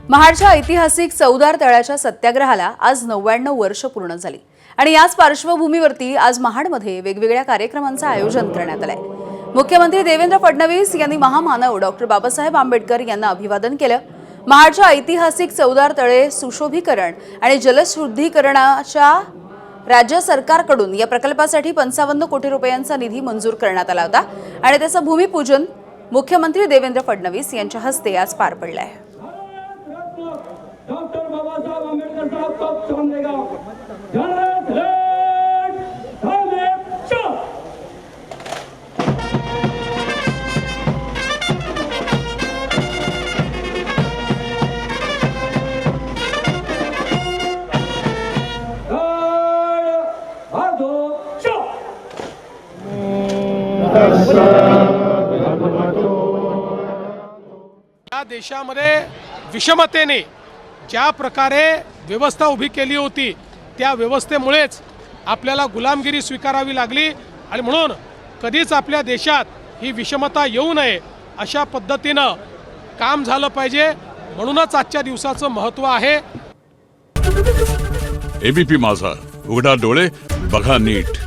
महाडच्या ऐतिहासिक चौदार तळ्याच्या सत्याग्रहाला आज 99 वर्ष पूर्ण झाली आणि याच पार्श्वभूमीवरती आज महाडमध्ये वेगवेगळ्या कार्यक्रमांचं आयोजन करण्यात आलंय। मुख्यमंत्री देवेंद्र फडणवीस यांनी महामानव डॉक्टर बाबासाहेब आंबेडकर यांना अभिवादन केलं। महाडच्या ऐतिहासिक चौदार तळे सुशोभीकरण आणि जलशुद्धीकरणाच्या राज्य सरकारकडून या प्रकल्पासाठी 55 कोटी रुपयांचा निधी मंजूर करण्यात आला होता आणि त्याचं भूमिपूजन मुख्यमंत्री देवेंद्र फडणवीस यांच्या हस्ते आज पार पडलंय। डॉक्टर बाबासाहेब आंबेडकर साहब को सामने का या देशामध्ये विषमतेने ज्या प्रकारे व्यवस्था उभी केली होती त्या व्यवस्थेमुळेच आपल्याला गुलामगिरी स्वीकारावी लागली आणि म्हणून कधीच आपल्या देशात ही विषमता येऊ नये अशा पद्धतीनं काम झालं पाहिजे। म्हणूनच आजच्या दिवसाचं महत्त्व आहे। एबीपी माझा, उघडा डोळे बघा नीट।